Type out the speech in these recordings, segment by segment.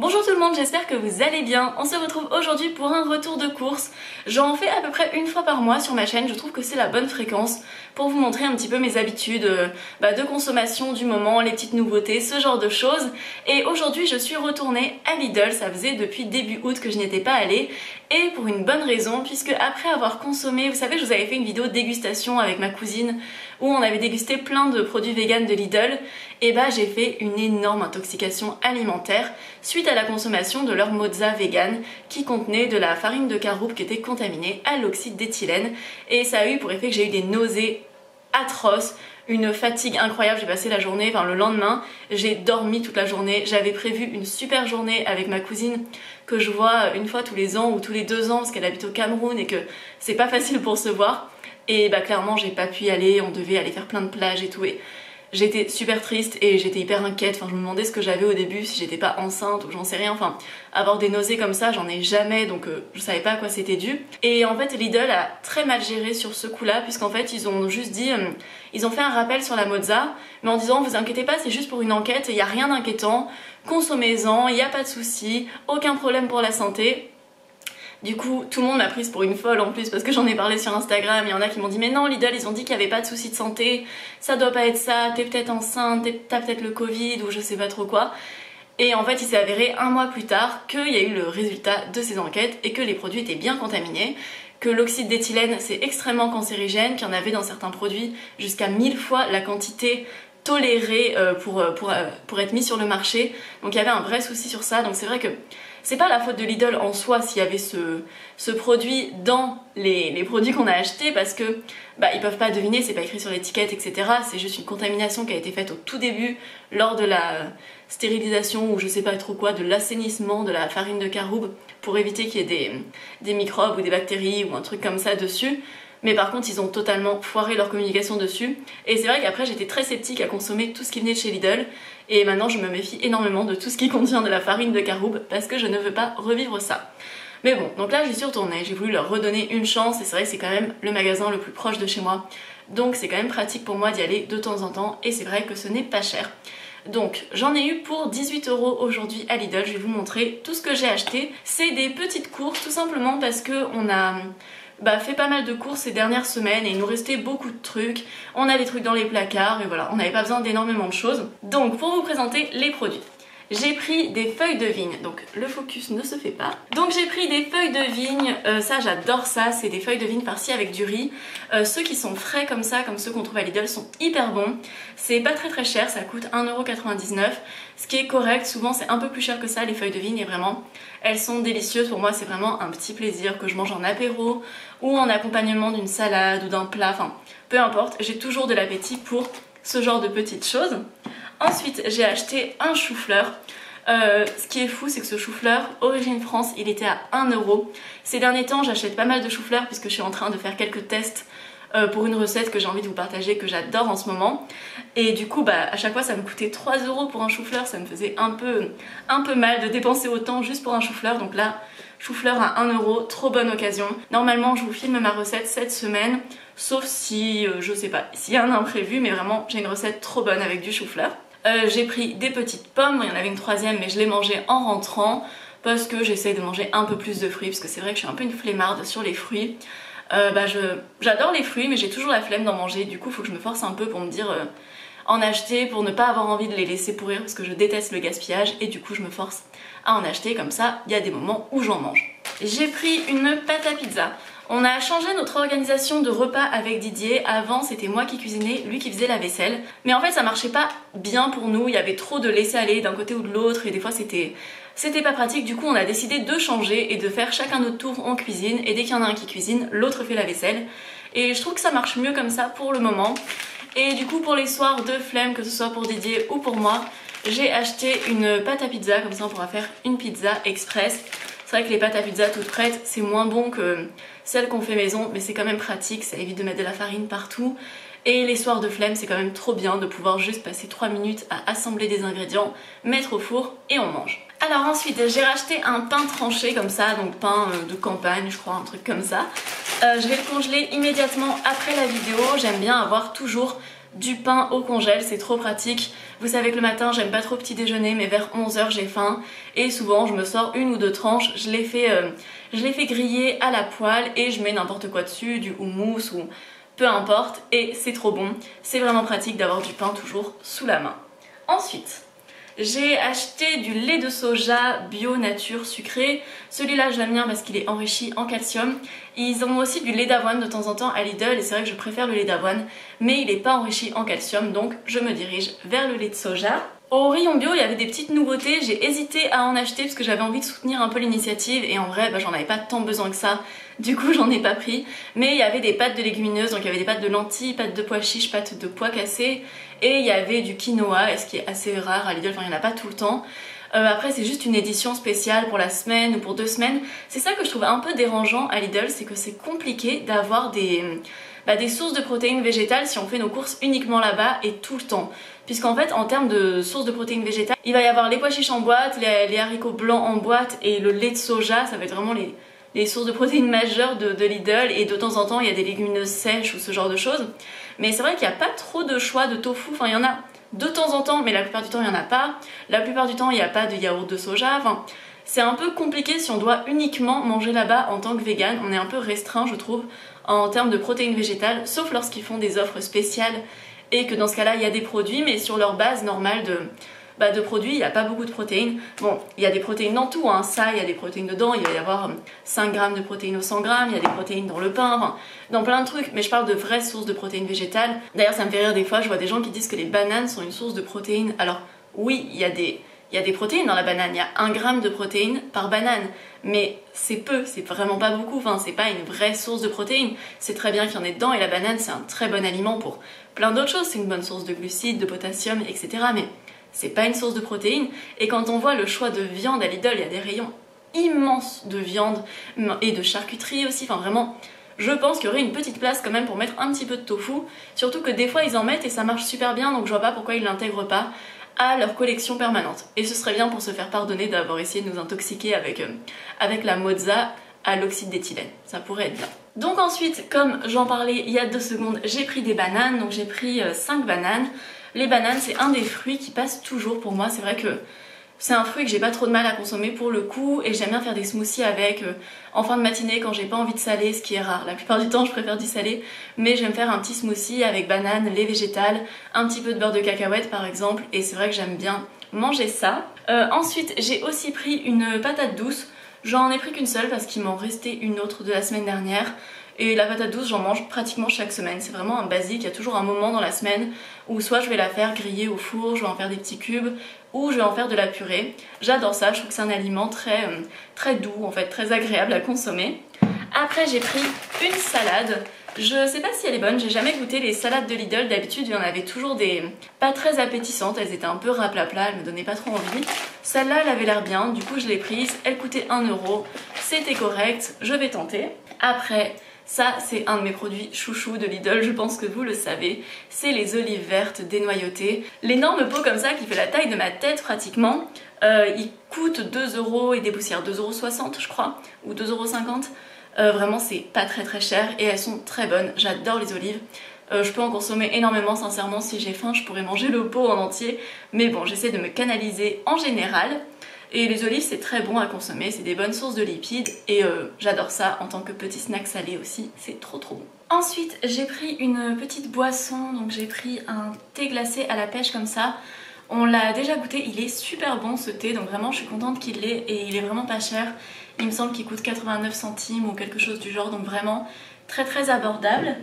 Bonjour tout le monde, j'espère que vous allez bien. On se retrouve aujourd'hui pour un retour de course. J'en fais à peu près une fois par mois sur ma chaîne, je trouve que c'est la bonne fréquence pour vous montrer un petit peu mes habitudes de consommation du moment, les petites nouveautés, ce genre de choses. Et aujourd'hui je suis retournée à Lidl, ça faisait depuis début août que je n'y étais pas allée. Et pour une bonne raison, puisque après avoir consommé, vous savez, je vous avais fait une vidéo dégustation avec ma cousine où on avait dégusté plein de produits vegan de Lidl, et bah j'ai fait une énorme intoxication alimentaire suite à la consommation de leur mozza vegan qui contenait de la farine de caroube qui était contaminée à l'oxyde d'éthylène, et ça a eu pour effet que j'ai eu des nausées atroces, une fatigue incroyable. J'ai passé la journée, le lendemain, j'ai dormi toute la journée. J'avais prévu une super journée avec ma cousine que je vois une fois tous les ans ou tous les 2 ans parce qu'elle habite au Cameroun et que c'est pas facile pour se voir. Et bah clairement j'ai pas pu y aller, on devait aller faire plein de plages et tout, et j'étais super triste et j'étais hyper inquiète. Je me demandais ce que j'avais au début, si j'étais pas enceinte ou j'en sais rien. Avoir des nausées comme ça, j'en ai jamais, donc je savais pas à quoi c'était dû. Et en fait Lidl a très mal géré sur ce coup-là, puisqu'en fait ils ont juste dit, ils ont fait un rappel sur la mozza, mais en disant vous inquiétez pas, c'est juste pour une enquête, il y a rien d'inquiétant, consommez-en, il y a pas de souci, aucun problème pour la santé. Du coup, tout le monde m'a prise pour une folle en plus parce que j'en ai parlé sur Instagram. Il y en a qui m'ont dit mais non, Lidl, ils ont dit qu'il n'y avait pas de soucis de santé, ça doit pas être ça, t'es peut-être enceinte, t'as peut-être le Covid ou je sais pas trop quoi. Et en fait, il s'est avéré un mois plus tard qu'il y a eu le résultat de ces enquêtes et que les produits étaient bien contaminés, que l'oxyde d'éthylène c'est extrêmement cancérigène, qu'il y en avait dans certains produits jusqu'à 1000 fois la quantité tolérée pour être mis sur le marché. Donc il y avait un vrai souci sur ça, donc c'est vrai que c'est pas la faute de Lidl en soi s'il y avait ce produit dans les produits qu'on a achetés, parce que ils peuvent pas deviner, c'est pas écrit sur l'étiquette, etc. C'est juste une contamination qui a été faite au tout début lors de la stérilisation ou je sais pas trop quoi, de l'assainissement de la farine de caroube pour éviter qu'il y ait des microbes ou des bactéries ou un truc comme ça dessus. Mais par contre ils ont totalement foiré leur communication dessus, et c'est vrai qu'après j'étais très sceptique à consommer tout ce qui venait de chez Lidl, et maintenant je me méfie énormément de tout ce qui contient de la farine de caroube parce que je ne veux pas revivre ça. Mais bon, donc là j'y suis retournée, j'ai voulu leur redonner une chance, et c'est vrai que c'est quand même le magasin le plus proche de chez moi, donc c'est quand même pratique pour moi d'y aller de temps en temps, et c'est vrai que ce n'est pas cher. Donc j'en ai eu pour 18 € aujourd'hui à Lidl. Je vais vous montrer tout ce que j'ai acheté. C'est des petites courses tout simplement parce que on a fait pas mal de courses ces dernières semaines et il nous restait beaucoup de trucs. On a des trucs dans les placards et voilà, on n'avait pas besoin d'énormément de choses. Donc pour vous présenter les produits, j'ai pris des feuilles de vigne, donc le focus ne se fait pas. Donc j'ai pris des feuilles de vigne, ça j'adore ça, c'est des feuilles de vigne farcies avec du riz. Ceux qui sont frais comme ça, comme ceux qu'on trouve à Lidl, sont hyper bons. C'est pas très cher, ça coûte 1,99 €, ce qui est correct. Souvent c'est un peu plus cher que ça les feuilles de vigne, et vraiment elles sont délicieuses. Pour moi c'est vraiment un petit plaisir que je mange en apéro ou en accompagnement d'une salade ou d'un plat, peu importe, j'ai toujours de l'appétit pour ce genre de petites choses. Ensuite j'ai acheté un chou-fleur. Ce qui est fou, c'est que ce chou-fleur, origine France, il était à 1 €. Ces derniers temps j'achète pas mal de chou-fleur puisque je suis en train de faire quelques tests pour une recette que j'ai envie de vous partager, que j'adore en ce moment. Et du coup à chaque fois ça me coûtait 3 € pour un chou-fleur, ça me faisait un peu mal de dépenser autant juste pour un chou-fleur. Donc là, chou-fleur à 1 €, trop bonne occasion. Normalement je vous filme ma recette cette semaine, sauf si, je sais pas, s'il y a un imprévu, mais vraiment j'ai une recette trop bonne avec du chou-fleur. J'ai pris des petites pommes, il y en avait une troisième mais je l'ai mangée en rentrant parce que j'essaye de manger un peu plus de fruits, parce que c'est vrai que je suis un peu une flemmarde sur les fruits. J'adore les fruits mais j'ai toujours la flemme d'en manger, du coup il faut que je me force un peu pour me dire en acheter, pour ne pas avoir envie de les laisser pourrir, parce que je déteste le gaspillage, et du coup je me force à en acheter, comme ça il y a des moments où j'en mange. J'ai pris une pâte à pizza. On a changé notre organisation de repas avec Didier. Avant c'était moi qui cuisinais, lui qui faisait la vaisselle, mais en fait ça marchait pas bien pour nous, il y avait trop de laisser aller d'un côté ou de l'autre et des fois c'était pas pratique. Du coup on a décidé de changer et de faire chacun notre tour en cuisine, et dès qu'il y en a un qui cuisine, l'autre fait la vaisselle, et je trouve que ça marche mieux comme ça pour le moment. Et du coup pour les soirs de flemme, que ce soit pour Didier ou pour moi, j'ai acheté une pâte à pizza, comme ça on pourra faire une pizza express. C'est vrai que les pâtes à pizza toutes prêtes, c'est moins bon que celles qu'on fait maison, mais c'est quand même pratique, ça évite de mettre de la farine partout. Et les soirs de flemme, c'est quand même trop bien de pouvoir juste passer 3 minutes à assembler des ingrédients, mettre au four et on mange. Alors ensuite, j'ai racheté un pain tranché comme ça, donc pain de campagne, je crois, un truc comme ça. Je vais le congeler immédiatement après la vidéo. J'aime bien avoir toujours du pain au congèle, c'est trop pratique. Vous savez que le matin j'aime pas trop petit déjeuner, mais vers 11h j'ai faim et souvent je me sors une ou deux tranches, je les fais griller à la poêle et je mets n'importe quoi dessus, du houmous ou peu importe, et c'est trop bon. C'est vraiment pratique d'avoir du pain toujours sous la main. Ensuite, j'ai acheté du lait de soja bio nature sucré. Celui-là je l'aime bien parce qu'il est enrichi en calcium. Ils ont aussi du lait d'avoine de temps en temps à Lidl et c'est vrai que je préfère le lait d'avoine, mais il n'est pas enrichi en calcium, donc je me dirige vers le lait de soja. Au rayon bio, il y avait des petites nouveautés, j'ai hésité à en acheter parce que j'avais envie de soutenir un peu l'initiative et en vrai j'en avais pas tant besoin que ça, du coup j'en ai pas pris. Mais il y avait des pâtes de légumineuses, donc il y avait des pâtes de lentilles, pâtes de pois chiches, pâtes de pois cassés et il y avait du quinoa, ce qui est assez rare à Lidl, enfin il n'y en a pas tout le temps. Après c'est juste une édition spéciale pour la semaine ou pour 2 semaines. C'est ça que je trouve un peu dérangeant à Lidl, c'est que c'est compliqué d'avoir des sources de protéines végétales si on fait nos courses uniquement là-bas et tout le temps. Puisqu'en fait en termes de sources de protéines végétales, il va y avoir les pois chiches en boîte, les haricots blancs en boîte et le lait de soja, ça va être vraiment les sources de protéines majeures de Lidl, et de temps en temps il y a des légumineuses sèches ou ce genre de choses. Mais c'est vrai qu'il n'y a pas trop de choix de tofu, enfin il y en a de temps en temps mais la plupart du temps il n'y en a pas. La plupart du temps il n'y a pas de yaourt de soja, enfin c'est un peu compliqué si on doit uniquement manger là-bas en tant que vegan. On est un peu restreint je trouve en termes de protéines végétales, sauf lorsqu'ils font des offres spéciales et que dans ce cas-là il y a des produits, mais sur leur base normale de produits, il n'y a pas beaucoup de protéines. Bon, il y a des protéines dans tout, hein. Ça, il y a des protéines dedans, il va y avoir 5 grammes de protéines au 100 grammes, il y a des protéines dans le pain, enfin, dans plein de trucs, mais je parle de vraies sources de protéines végétales. D'ailleurs, ça me fait rire des fois, je vois des gens qui disent que les bananes sont une source de protéines. Alors, oui, il y a des protéines dans la banane, il y a 1 gramme de protéines par banane, mais c'est peu, c'est vraiment pas beaucoup, enfin, c'est pas une vraie source de protéines. C'est très bien qu'il y en ait dedans, et la banane, c'est un très bon aliment pour plein d'autres choses, c'est une bonne source de glucides, de potassium, etc. Mais c'est pas une source de protéines. Et quand on voit le choix de viande à Lidl, il y a des rayons immenses de viande et de charcuterie aussi, enfin vraiment, je pense qu'il y aurait une petite place quand même pour mettre un petit peu de tofu, surtout que des fois ils en mettent et ça marche super bien, donc je vois pas pourquoi ils l'intègrent pas à leur collection permanente. Et ce serait bien pour se faire pardonner d'avoir essayé de nous intoxiquer avec la mozza à l'oxyde d'éthylène, ça pourrait être bien. Donc ensuite, comme j'en parlais il y a 2 secondes, j'ai pris des bananes, donc j'ai pris 5 bananes. Les bananes, c'est un des fruits qui passe toujours pour moi. C'est vrai que c'est un fruit que j'ai pas trop de mal à consommer pour le coup, et j'aime bien faire des smoothies avec en fin de matinée quand j'ai pas envie de saler, ce qui est rare. La plupart du temps je préfère du salé, mais j'aime faire un petit smoothie avec bananes, lait végétal, un petit peu de beurre de cacahuète par exemple, et c'est vrai que j'aime bien manger ça. Ensuite j'ai aussi pris une patate douce. J'en ai pris qu'une seule parce qu'il m'en restait une autre de la semaine dernière. Et la patate douce, j'en mange pratiquement chaque semaine. C'est vraiment un basique, il y a toujours un moment dans la semaine où soit je vais la faire griller au four, je vais en faire des petits cubes, ou je vais en faire de la purée. J'adore ça, je trouve que c'est un aliment très doux, en fait, très agréable à consommer. Après j'ai pris une salade. Je sais pas si elle est bonne, j'ai jamais goûté les salades de Lidl. D'habitude il y en avait toujours des pas très appétissantes, elles étaient un peu raplapla, elles me donnaient pas trop envie. Celle-là elle avait l'air bien, du coup je l'ai prise, elle coûtait 1 €, c'était correct, je vais tenter. Après, ça c'est un de mes produits chouchous de Lidl, je pense que vous le savez, c'est les olives vertes dénoyautées. L'énorme pot comme ça qui fait la taille de ma tête pratiquement, il coûte 2 € et des poussières, 2,60 € je crois, ou 2,50 €. Vraiment c'est pas très cher et elles sont très bonnes, j'adore les olives. Je peux en consommer énormément, sincèrement si j'ai faim je pourrais manger le pot en entier, mais bon j'essaie de me canaliser en général. Et les olives c'est très bon à consommer, c'est des bonnes sources de lipides et j'adore ça en tant que petit snack salé aussi, c'est trop bon. Ensuite j'ai pris une petite boisson, donc j'ai pris un thé glacé à la pêche comme ça. On l'a déjà goûté, il est super bon ce thé, donc vraiment je suis contente qu'il l'ait et il est vraiment pas cher. Il me semble qu'il coûte 89 centimes ou quelque chose du genre, donc vraiment très abordable.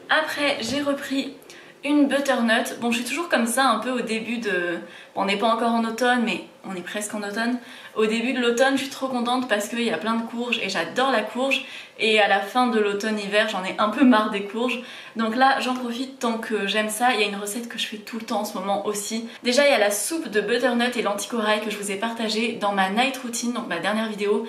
Après j'ai repris une butternut. Bon je suis toujours comme ça un peu au début de... Bon, on n'est pas encore en automne mais on est presque en automne. Au début de l'automne je suis trop contente parce qu'il y a plein de courges et j'adore la courge. Et à la fin de l'automne-hiver j'en ai un peu marre des courges. Donc là j'en profite tant que j'aime ça. Il y a une recette que je fais tout le temps en ce moment aussi. Déjà il y a la soupe de butternut et lentilles corail que je vous ai partagée dans ma night routine, donc ma dernière vidéo,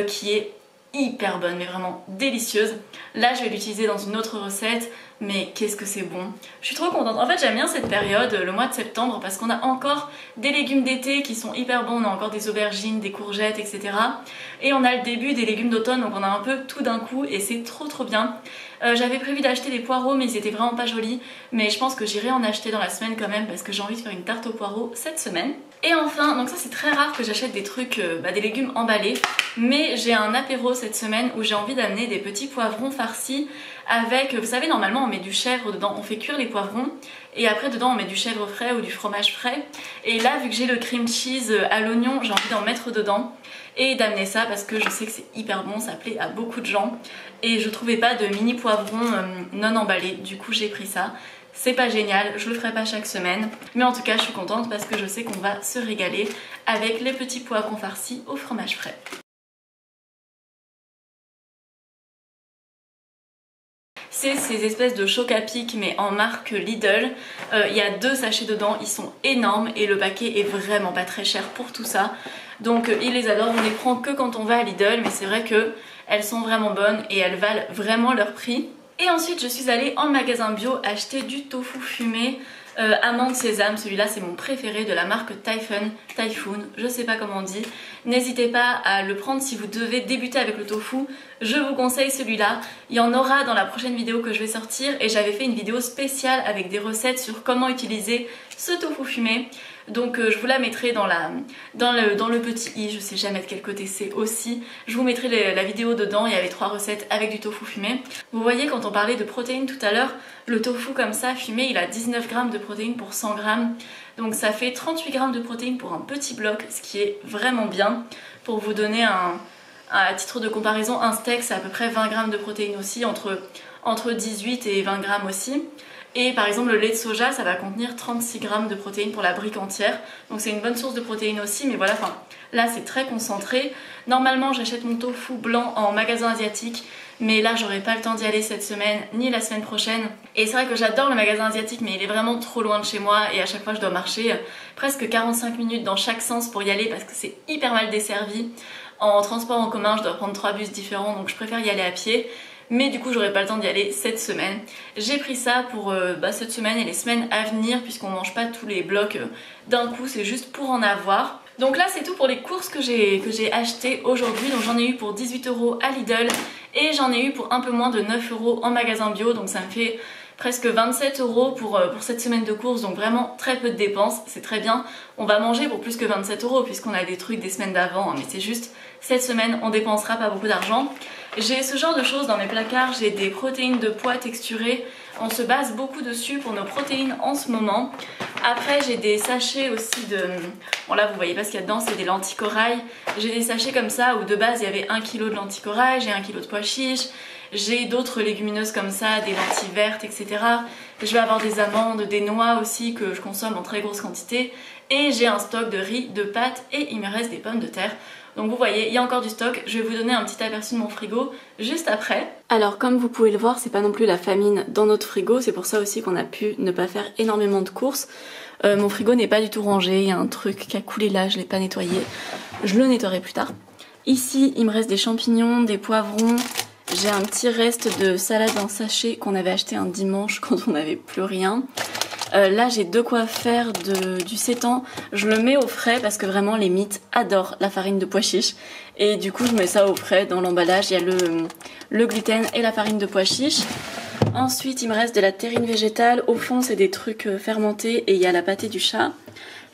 qui est hyper bonne, mais vraiment délicieuse. Là je vais l'utiliser dans une autre recette, mais qu'est-ce que c'est bon. Je suis trop contente. En fait j'aime bien cette période, le mois de septembre, parce qu'on a encore des légumes d'été qui sont hyper bons. On a encore des aubergines, des courgettes, etc. Et on a le début des légumes d'automne, donc on a un peu tout d'un coup et c'est trop bien. J'avais prévu d'acheter des poireaux mais ils étaient vraiment pas jolis, mais je pense que j'irai en acheter dans la semaine quand même parce que j'ai envie de faire une tarte aux poireaux cette semaine. Et enfin, donc ça c'est très rare que j'achète des trucs, des légumes emballés, mais j'ai un apéro cette semaine où j'ai envie d'amener des petits poivrons farcis avec, vous savez normalement on met du chèvre dedans, on fait cuire les poivrons et après dedans on met du chèvre frais ou du fromage frais, et là vu que j'ai le cream cheese à l'oignon, j'ai envie d'en mettre dedans et d'amener ça parce que je sais que c'est hyper bon, ça plaît à beaucoup de gens et je trouvais pas de mini poivrons non emballés, du coup j'ai pris ça. C'est pas génial, je le ferai pas chaque semaine, mais en tout cas je suis contente parce que je sais qu'on va se régaler avec les petits poivrons farcis au fromage frais. C'est ces espèces de choc à pic mais en marque Lidl. Il y a 2 sachets dedans, ils sont énormes et le paquet est vraiment pas très cher pour tout ça. Donc ils les adorent, on les prend que quand on va à Lidl, mais c'est vrai qu'elles sont vraiment bonnes et elles valent vraiment leur prix. Et ensuite je suis allée en magasin bio acheter du tofu fumé amande sésame. Celui-là c'est mon préféré de la marque Typhoon, je sais pas comment on dit. N'hésitez pas à le prendre si vous devez débuter avec le tofu, je vous conseille celui-là. Il y en aura dans la prochaine vidéo que je vais sortir et j'avais fait une vidéo spéciale avec des recettes sur comment utiliser ce tofu fumé. Donc je vous la mettrai dans le petit i, je sais jamais de quel côté c'est aussi. Je vous mettrai la vidéo dedans, il y avait 3 recettes avec du tofu fumé. Vous voyez quand on parlait de protéines tout à l'heure, le tofu comme ça fumé il a 19 grammes de protéines pour 100 grammes. Donc ça fait 38 grammes de protéines pour un petit bloc, ce qui est vraiment bien. Pour vous donner à titre de comparaison, un steak c'est à peu près 20 grammes de protéines aussi, entre 18 et 20 grammes aussi. Et par exemple le lait de soja ça va contenir 36 grammes de protéines pour la brique entière, donc c'est une bonne source de protéines aussi, mais voilà, enfin là c'est très concentré. Normalement j'achète mon tofu blanc en magasin asiatique, mais là j'aurai pas le temps d'y aller cette semaine ni la semaine prochaine. Et c'est vrai que j'adore le magasin asiatique mais il est vraiment trop loin de chez moi et à chaque fois je dois marcher presque 45 minutes dans chaque sens pour y aller parce que c'est hyper mal desservi. En transport en commun je dois prendre 3 bus différents, donc je préfère y aller à pied. Mais du coup j'aurai pas le temps d'y aller cette semaine. J'ai pris ça pour cette semaine et les semaines à venir puisqu'on mange pas tous les blocs d'un coup, c'est juste pour en avoir. Donc là c'est tout pour les courses que j'ai achetées aujourd'hui. Donc j'en ai eu pour 18 € à Lidl et j'en ai eu pour un peu moins de 9 € en magasin bio, donc ça me fait presque 27 € pour cette semaine de courses, donc vraiment très peu de dépenses, c'est très bien. On va manger pour plus que 27 € puisqu'on a des trucs des semaines d'avant, mais c'est juste cette semaine on dépensera pas beaucoup d'argent. J'ai ce genre de choses dans mes placards, j'ai des protéines de pois texturées, on se base beaucoup dessus pour nos protéines en ce moment. Après j'ai des sachets aussi de... Bon là vous voyez pas ce qu'il y a dedans, c'est des lentilles corail. J'ai des sachets comme ça où de base il y avait 1 kg de lentilles corail, j'ai 1 kg de pois chiches. J'ai d'autres légumineuses comme ça, des lentilles vertes, etc. Je vais avoir des amandes, des noix aussi que je consomme en très grosse quantité. Et j'ai un stock de riz, de pâtes et il me reste des pommes de terre. Donc vous voyez, il y a encore du stock. Je vais vous donner un petit aperçu de mon frigo juste après. Alors comme vous pouvez le voir, c'est pas non plus la famine dans notre frigo. C'est pour ça aussi qu'on a pu ne pas faire énormément de courses. Mon frigo n'est pas du tout rangé. Il y a un truc qui a coulé là, je l'ai pas nettoyé. Je le nettoierai plus tard. Ici, il me reste des champignons, des poivrons. J'ai un petit reste de salade en sachet qu'on avait acheté un dimanche quand on n'avait plus rien. Là j'ai de quoi faire du sétan. Je le mets au frais parce que vraiment les mythes adorent la farine de pois chiche. Et du coup je mets ça au frais dans l'emballage. Il y a le gluten et la farine de pois chiche. Ensuite il me reste de la terrine végétale. Au fond c'est des trucs fermentés et il y a la pâtée du chat.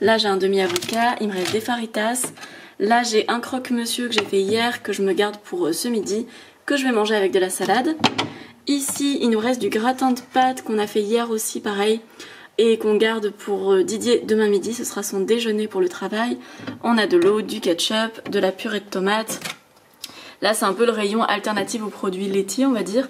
Là j'ai un demi-avocat. Il me reste des faritas. Là j'ai un croque-monsieur que j'ai fait hier que je me garde pour ce midi, que je vais manger avec de la salade. Ici il nous reste du gratin de pâtes qu'on a fait hier aussi pareil et qu'on garde pour Didier demain midi, ce sera son déjeuner pour le travail. On a de l'eau, du ketchup, de la purée de tomates. Là c'est un peu le rayon alternatif aux produits laitiers on va dire.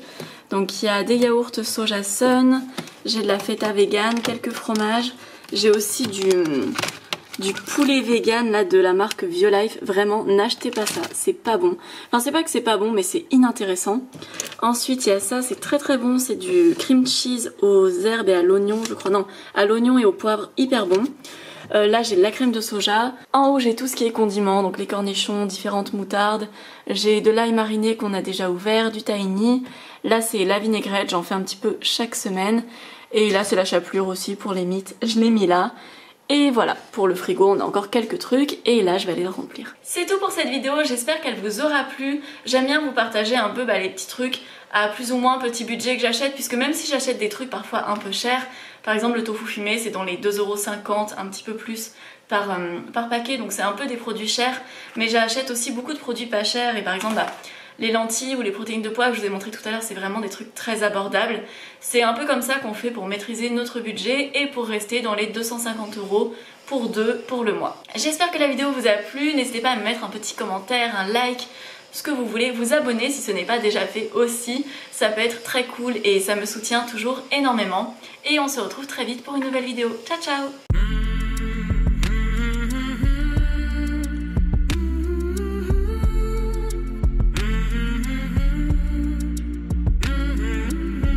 Donc il y a des yaourts soja sun, j'ai de la feta vegan, quelques fromages. J'ai aussi du poulet vegan là de la marque Violife. Vraiment n'achetez pas ça, c'est pas bon. Enfin c'est pas que c'est pas bon mais c'est inintéressant. Ensuite il y a ça, c'est très très bon, c'est du cream cheese aux herbes et à l'oignon je crois, non à l'oignon et au poivre, hyper bon. Là j'ai de la crème de soja. En haut j'ai tout ce qui est condiments, donc les cornichons, différentes moutardes. J'ai de l'ail mariné qu'on a déjà ouvert, du tahini. Là c'est la vinaigrette, j'en fais un petit peu chaque semaine. Et là c'est la chapelure aussi pour les mites, je l'ai mis là. Et voilà, pour le frigo on a encore quelques trucs et là je vais aller le remplir. C'est tout pour cette vidéo, j'espère qu'elle vous aura plu. J'aime bien vous partager un peu les petits trucs à plus ou moins petit budget que j'achète, puisque même si j'achète des trucs parfois un peu chers, par exemple le tofu fumé c'est dans les 2,50 €, un petit peu plus par paquet, donc c'est un peu des produits chers, mais j'achète aussi beaucoup de produits pas chers et par exemple les lentilles ou les protéines de pois que je vous ai montré tout à l'heure, c'est vraiment des trucs très abordables. C'est un peu comme ça qu'on fait pour maîtriser notre budget et pour rester dans les 250 € pour deux pour le mois. J'espère que la vidéo vous a plu, n'hésitez pas à me mettre un petit commentaire, un like, ce que vous voulez, vous abonner si ce n'est pas déjà fait aussi, ça peut être très cool et ça me soutient toujours énormément. Et on se retrouve très vite pour une nouvelle vidéo. Ciao ciao!